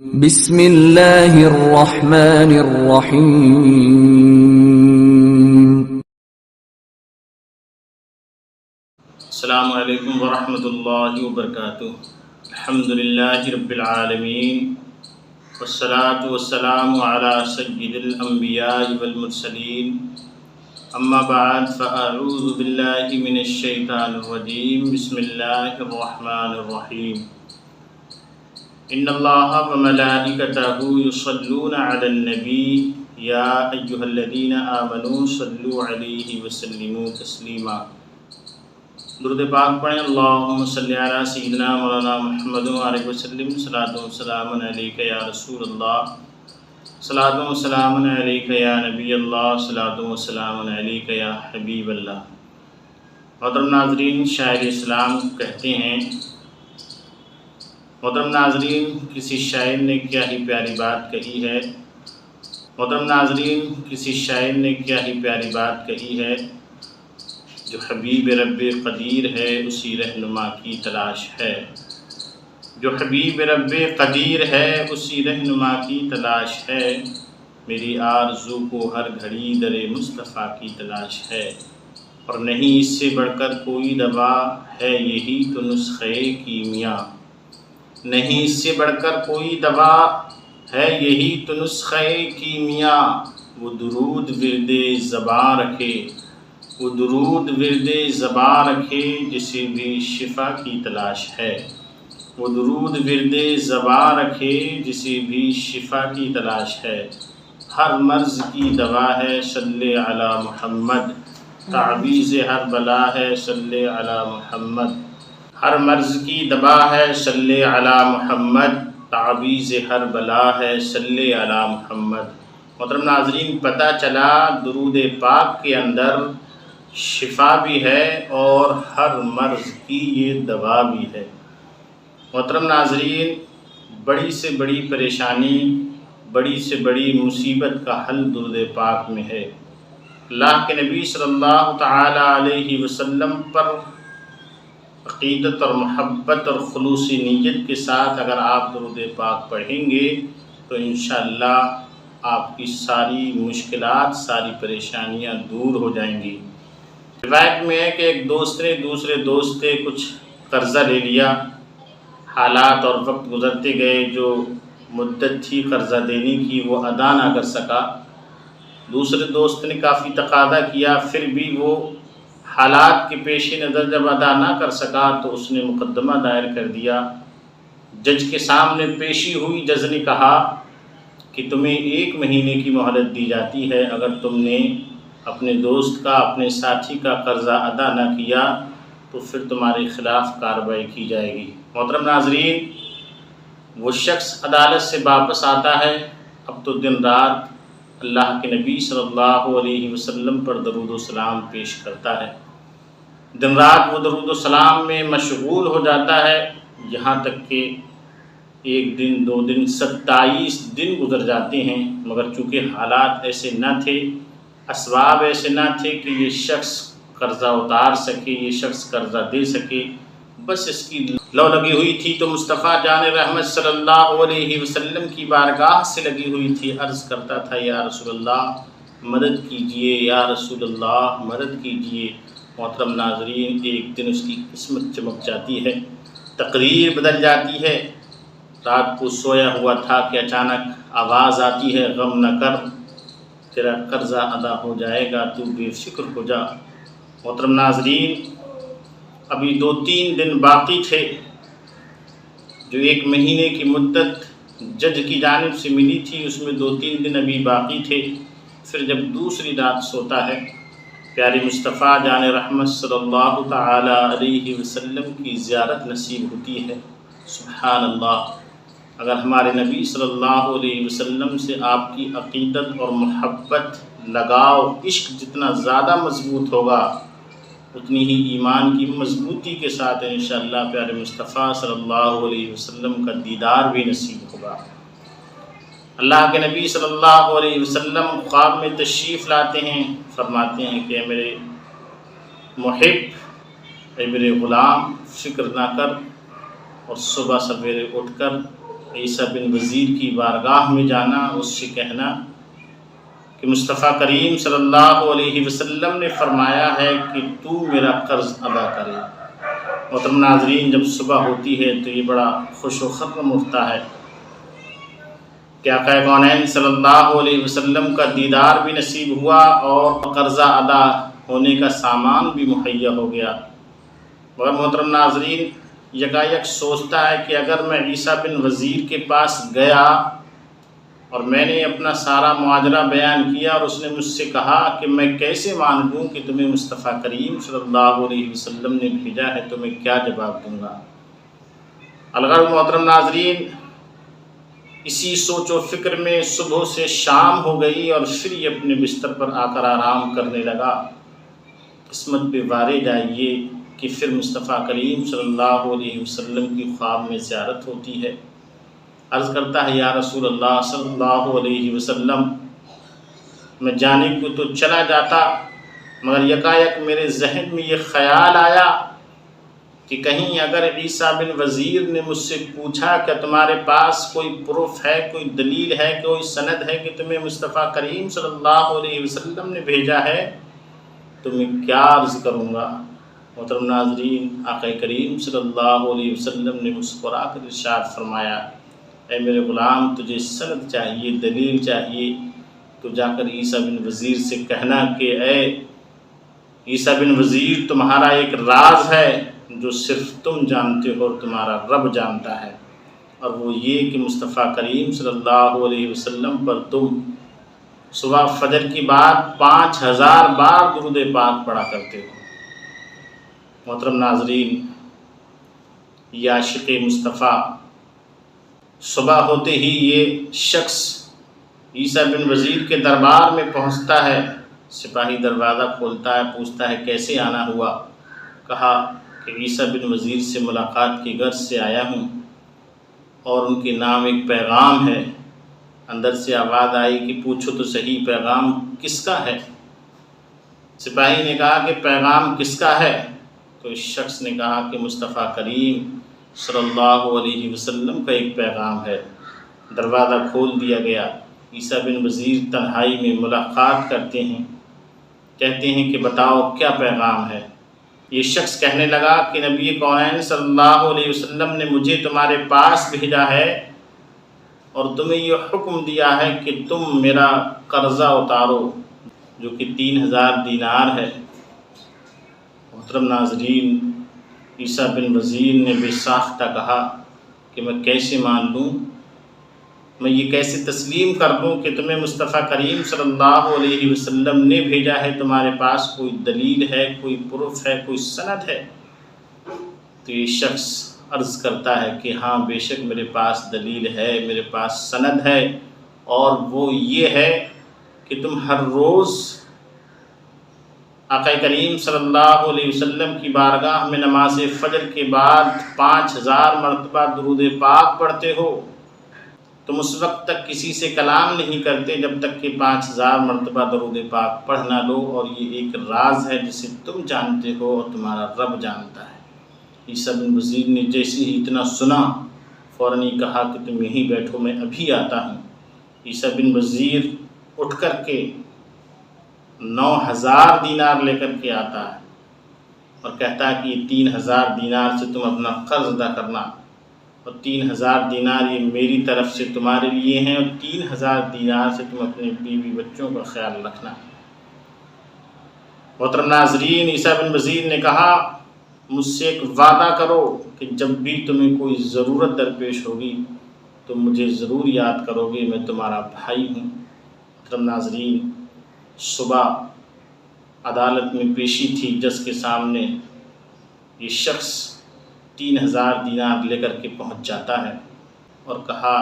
بسم اللہ الرحمن الرحیم۔ السلام علیکم ورحمۃ اللہ وبرکاتہ۔ الحمدللہ رب العالمین والصلاة والسلام علی سید الانبیاء والمرسلین، اما بعد فاعوذ باللہ من الشیطان الرجیم، بسم اللہ الرحمن الرحیم۔ ان اللہ وملائکتہ یصلون علی النبی یا ایہا الذین آمنوا صلوا علیہ وسلموا تسلیما۔ درود پاک پڑھیں۔ اللہم صلی علی سیدنا مولانا محمد وآلہ وسلم۔ صلاۃ و سلام علیک یا رسول اللہ، صلاۃ و سلام علیک یا نبی اللہ، صلاۃ و سلام علیک یا حبیب اللہ۔ محترم ناظرین، شاعر اسلام کہتے ہیں، محترم ناظرین کسی شاعر نے کیا ہی پیاری بات کہی ہے، محترم ناظرین کسی شاعر نے کیا ہی پیاری بات کہی ہے، جو حبیب رب قدیر ہے اسی رہنما کی تلاش ہے، جو حبیب رب قدیر ہے اسی رہنما کی تلاش ہے، میری آرزو کو ہر گھڑی در مصطفیٰ کی تلاش ہے، اور نہیں اس سے بڑھ کر کوئی دوا ہے یہی تو نسخے کیمیا، نہیں اس سے بڑھ کر کوئی دوا ہے یہی تو نسخے کیمیا، وہ درود ورد زباں رکھے، وہ درود ورد زباں رکھے جسے بھی شفا کی تلاش ہے، وہ درود ورد زباں رکھے جسے بھی شفا کی تلاش ہے، ہر مرض کی دوا ہے صلی علی محمد، تعویذ ہر بلا ہے صلی علی محمد، ہر مرض کی دوا ہے صلی علی محمد، تعویذ ہر بلا ہے صلی علی محمد۔ محترم ناظرین، پتہ چلا درود پاک کے اندر شفا بھی ہے اور ہر مرض کی یہ دوا بھی ہے۔ محترم ناظرین، بڑی سے بڑی پریشانی، بڑی سے بڑی مصیبت کا حل درود پاک میں ہے۔ اللہ کے نبی صلی اللہ تعالی علیہ وسلم پر عقیدت اور محبت اور خلوصی نیت کے ساتھ اگر آپ درود پاک پڑھیں گے تو انشاءاللہ آپ کی ساری مشکلات، ساری پریشانیاں دور ہو جائیں گی۔ روایت میں ہے کہ ایک دوست نے دوسرے دوست سے کچھ قرضہ لے لیا، حالات اور وقت گزرتے گئے، جو مدت تھی قرضہ دینے کی وہ ادا نہ کر سکا، دوسرے دوست نے کافی تقاضا کیا، پھر بھی وہ حالات کے پیش نظر جب ادا نہ کر سکا تو اس نے مقدمہ دائر کر دیا، جج کے سامنے پیشی ہوئی، جج نے کہا کہ تمہیں 1 مہینے کی مہلت دی جاتی ہے، اگر تم نے اپنے دوست کا، اپنے ساتھی کا قرضہ ادا نہ کیا تو پھر تمہارے خلاف کارروائی کی جائے گی۔ محترم ناظرین، وہ شخص عدالت سے واپس آتا ہے، اب تو دن رات اللہ کے نبی صلی اللہ علیہ وسلم پر درود و سلام پیش کرتا ہے، دن رات وہ درود و سلام میں مشغول ہو جاتا ہے، یہاں تک کہ 1 دن 2 دن 27 دن گزر جاتے ہیں، مگر چونکہ حالات ایسے نہ تھے، اسباب ایسے نہ تھے کہ یہ شخص قرضہ اتار سکے، یہ شخص قرضہ دے سکے، بس اس کی لو لگی ہوئی تھی تو مصطفیٰ جان رحمت صلی اللہ علیہ وسلم کی بارگاہ سے لگی ہوئی تھی، عرض کرتا تھا یا رسول اللہ مدد کیجئے، یا رسول اللہ مدد کیجئے۔ محترم ناظرین، ایک دن اس کی قسمت چمک جاتی ہے، تقریر بدل جاتی ہے، رات کو سویا ہوا تھا کہ اچانک آواز آتی ہے، غم نہ کر، تیرا قرضہ ادا ہو جائے گا، تو بے فکر ہو جا۔ محترم ناظرین، ابھی 2-3 دن باقی تھے، جو 1 مہینے کی مدت جج کی جانب سے ملی تھی اس میں 2-3 دن ابھی باقی تھے۔ پھر جب دوسری رات سوتا ہے، پیارے مصطفیٰ جان رحمت صلی اللہ تعالی علیہ وسلم کی زیارت نصیب ہوتی ہے۔ سبحان اللہ، اگر ہمارے نبی صلی اللہ علیہ وسلم سے آپ کی عقیدت اور محبت، لگاؤ، عشق جتنا زیادہ مضبوط ہوگا، اتنی ہی ایمان کی مضبوطی کے ساتھ انشاءاللہ پیارے مصطفیٰ صلی اللہ علیہ وسلم کا دیدار بھی نصیب ہوگا۔ اللہ کے نبی صلی اللہ علیہ وسلم خواب میں تشریف لاتے ہیں، فرماتے ہیں کہ اے میرے محب، اے میرے غلام، فکر نہ کر، اور صبح سویرے اٹھ کر عیسیٰ بن وزیر کی بارگاہ میں جانا، اس سے کہنا کہ مصطفیٰ کریم صلی اللہ علیہ وسلم نے فرمایا ہے کہ تو میرا قرض ادا کرے۔ محترم ناظرین، جب صبح ہوتی ہے تو یہ بڑا خوش و خرم ہوتا ہے کہ آقا کونین صلی اللہ علیہ وسلم کا دیدار بھی نصیب ہوا اور قرضہ ادا ہونے کا سامان بھی مہیا ہو گیا۔ مگر محترم ناظرین، یکایک سوچتا ہے کہ اگر میں عیسیٰ بن وزیر کے پاس گیا اور میں نے اپنا سارا معاجرہ بیان کیا اور اس نے مجھ سے کہا کہ میں کیسے مان لوں کہ تمہیں مصطفیٰ کریم صلی اللہ علیہ وسلم نے بھیجا ہے، تو میں کیا جواب دوں گا؟ الغرض محترم ناظرین، اسی سوچ و فکر میں صبح سے شام ہو گئی اور پھر یہ اپنے بستر پر آ کر آرام کرنے لگا۔ قسمت پہ وارد آئیے کہ پھر مصطفیٰ کریم صلی اللہ علیہ وسلم کی خواب میں زیارت ہوتی ہے۔ عرض کرتا ہے، یا رسول اللہ صلی اللہ علیہ وسلم، میں جانے کو تو چلا جاتا، مگر یکایک میرے ذہن میں یہ خیال آیا کہ کہیں اگر عیسیٰ بن وزیر نے مجھ سے پوچھا کہ تمہارے پاس کوئی پروف ہے، کوئی دلیل ہے، کوئی سند ہے کہ تمہیں مصطفیٰ کریم صلی اللہ علیہ وسلم نے بھیجا ہے، تو میں کیا عرض کروں گا؟ محترم ناظرین، آقا کریم صلی اللہ علیہ وسلم نے مسکرا کر ارشاد فرمایا، اے میرے غلام، تجھے سند چاہیے، دلیل چاہیے، تو جا کر عیسیٰ بن وزیر سے کہنا کہ اے عیسیٰ بن وزیر، تمہارا ایک راز ہے جو صرف تم جانتے ہو اور تمہارا رب جانتا ہے، اور وہ یہ کہ مصطفیٰ کریم صلی اللہ علیہ وسلم پر تم صبح فجر کی بعد 5000 بار درود پاک پڑھا کرتے ہو۔ محترم ناظرین، یہ عاشق مصطفیٰ، صبح ہوتے ہی یہ شخص عیسیٰ بن وزیر کے دربار میں پہنچتا ہے۔ سپاہی دروازہ کھولتا ہے، پوچھتا ہے کیسے آنا ہوا؟ کہا کہ عیسیٰ بن وزیر سے ملاقات کی غرض سے آیا ہوں اور ان کے نام ایک پیغام ہے۔ اندر سے آواز آئی کہ پوچھو تو صحیح، پیغام کس کا ہے؟ سپاہی نے کہا کہ پیغام کس کا ہے؟ تو اس شخص نے کہا کہ مصطفیٰ کریم صلی اللہ علیہ وسلم کا ایک پیغام ہے۔ دروازہ کھول دیا گیا۔ عیسیٰ بن وزیر تنہائی میں ملاقات کرتے ہیں، کہتے ہیں کہ بتاؤ کیا پیغام ہے؟ یہ شخص کہنے لگا کہ نبی کونین صلی اللہ علیہ وسلم نے مجھے تمہارے پاس بھیجا ہے اور تمہیں یہ حکم دیا ہے کہ تم میرا قرضہ اتارو، جو کہ 3000 دینار ہے۔ محترم ناظرین، عیسیٰ بن وزیر نے بے ساختہ کہا کہ میں کیسے مان لوں، میں یہ کیسے تسلیم کر دوں کہ تمہیں مصطفیٰ کریم صلی اللہ علیہ وسلم نے بھیجا ہے، تمہارے پاس کوئی دلیل ہے، کوئی پروف ہے، کوئی سند ہے؟ تو یہ شخص عرض کرتا ہے کہ ہاں بے شک میرے پاس دلیل ہے، میرے پاس سند ہے، اور وہ یہ ہے کہ تم ہر روز آقا کریم صلی اللہ علیہ وسلم کی بارگاہ میں نماز فجر کے بعد 5000 مرتبہ درود پاک پڑھتے ہو۔ تم اس وقت تک کسی سے کلام نہیں کرتے جب تک کہ 5000 مرتبہ درود پاک پڑھ نہ لو، اور یہ ایک راز ہے جسے تم جانتے ہو اور تمہارا رب جانتا ہے۔ عیسیٰ بن وزیر نے جیسے ہی اتنا سنا، فوراً ہی کہا کہ تم یہیں بیٹھو، میں ابھی آتا ہوں۔ عیسیٰ بن وزیر اٹھ کر کے 9000 دینار لے کر کے آتا ہے اور کہتا ہے کہ یہ 3000 دینار سے تم اپنا قرض ادا کرنا، اور 3000 دینار یہ میری طرف سے تمہارے لیے ہیں، اور 3000 دینار سے تم اپنے بیوی بچوں کا خیال رکھنا۔ محترم ناظرین، عیسیٰ بن وزیر نے کہا مجھ سے ایک وعدہ کرو کہ جب بھی تمہیں کوئی ضرورت درپیش ہوگی تو مجھے ضرور یاد کرو گے، میں تمہارا بھائی ہوں۔ محترم ناظرین، صبح عدالت میں پیشی تھی، جج کے سامنے یہ شخص 3000 دینار لے کر کے پہنچ جاتا ہے اور کہا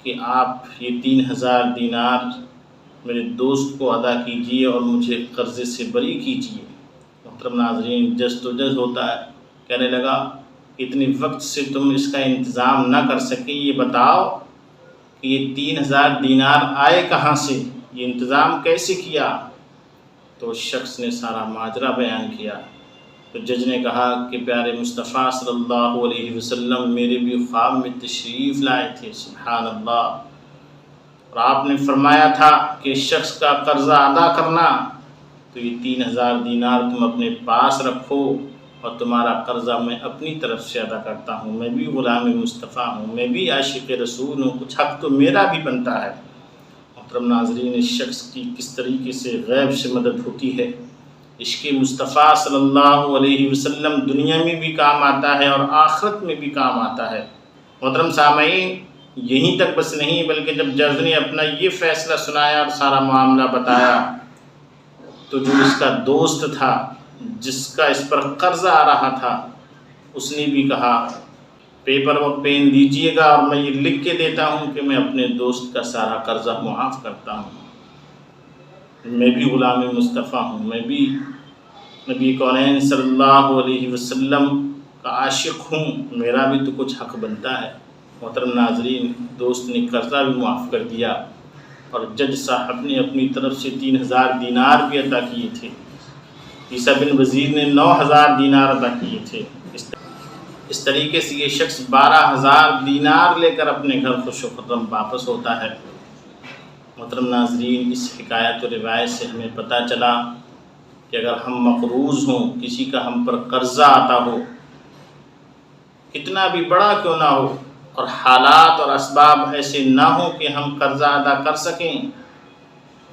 کہ آپ یہ 3000 دینار میرے دوست کو ادا کیجیے اور مجھے قرضے سے بری کیجیے۔ محترم ناظرین، جج تو جج ہوتا ہے، کہنے لگا اتنے وقت سے تم اس کا انتظام نہ کر سکے، یہ بتاؤ کہ یہ 3000 دینار آئے کہاں سے، یہ انتظام کیسے کیا؟ تو اس شخص نے سارا ماجرا بیان کیا تو جج نے کہا کہ پیارے مصطفیٰ صلی اللہ علیہ وسلم میرے بھی خواب میں تشریف لائے تھے، سبحان اللہ، اور آپ نے فرمایا تھا کہ اس شخص کا قرضہ ادا کرنا، تو یہ 3000 دینار تم اپنے پاس رکھو اور تمہارا قرضہ میں اپنی طرف سے ادا کرتا ہوں، میں بھی غلام مصطفیٰ ہوں، میں بھی عاشق رسول ہوں، کچھ حق تو میرا بھی بنتا ہے۔ محترم ناظرین، اس شخص کی کس طریقے سے غیب سے مدد ہوتی ہے۔ عشق مصطفیٰ صلی اللہ علیہ وسلم دنیا میں بھی کام آتا ہے اور آخرت میں بھی کام آتا ہے۔ محترم سامعین، یہیں تک بس نہیں بلکہ جب جج نے اپنا یہ فیصلہ سنایا اور سارا معاملہ بتایا تو جو اس کا دوست تھا، جس کا اس پر قرضہ آ رہا تھا، اس نے بھی کہا پیپر و پین دیجیے گا اور میں یہ لکھ کے دیتا ہوں کہ میں اپنے دوست کا سارا قرضہ معاف کرتا ہوں، میں بھی غلام مصطفیٰ ہوں، میں بھی نبی کونین صلی اللہ علیہ وسلم کا عاشق ہوں، میرا بھی تو کچھ حق بنتا ہے۔ محترم ناظرین، دوست نے قرضہ بھی معاف کر دیا اور جج صاحب نے اپنی طرف سے 3000 دینار بھی عطا کیے تھے۔ عیسیٰ بن وزیر نے 9000 دینار عطا کیے تھے۔ اس طریقے سے یہ شخص 12000 دینار لے کر اپنے گھر خوش و خرم واپس ہوتا ہے۔ محترم ناظرین، اس حکایت و روایت سے ہمیں پتہ چلا کہ اگر ہم مقروض ہوں، کسی کا ہم پر قرضہ آتا ہو، کتنا بھی بڑا کیوں نہ ہو، اور حالات اور اسباب ایسے نہ ہوں کہ ہم قرضہ ادا کر سکیں،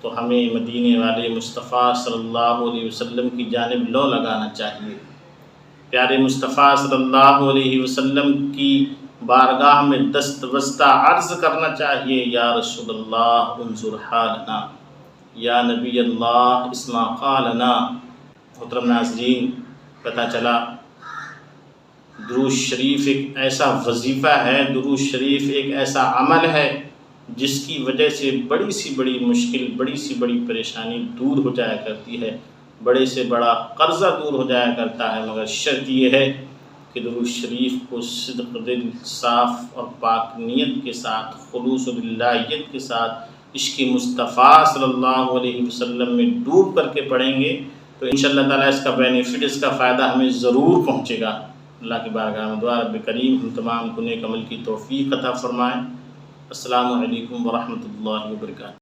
تو ہمیں مدینے والے مصطفیٰ صلی اللہ علیہ وسلم کی جانب لو لگانا چاہیے، پیارے مصطفیٰ صلی اللہ علیہ وسلم کی بارگاہ میں دست بستہ عرض کرنا چاہیے، یا رسول اللہ انظر حالنا، یا نبی اللہ اسمع قالنا۔ محترم ناظرین، پتہ چلا درود شریف ایک ایسا وظیفہ ہے، درود شریف ایک ایسا عمل ہے جس کی وجہ سے بڑی سی بڑی مشکل، بڑی سی بڑی پریشانی دور ہو جایا کرتی ہے، بڑے سے بڑا قرضہ دور ہو جایا کرتا ہے، مگر شرط یہ ہے کہ درود شریف کو صدق دل، صاف اور پاک نیت کے ساتھ، خلوص و للہیت کے ساتھ عشق مصطفیٰ صلی اللہ علیہ وسلم میں ڈوب کر کے پڑھیں گے تو انشاءاللہ تعالیٰ اس کا بینیفٹ، اس کا فائدہ ہمیں ضرور پہنچے گا۔ اللہ کی بارگاہ میں دعا رب کریم ہم تمام کو نیک عمل کی توفیق عطا فرمائیں۔ السلام علیکم ورحمۃ اللہ وبرکاتہ۔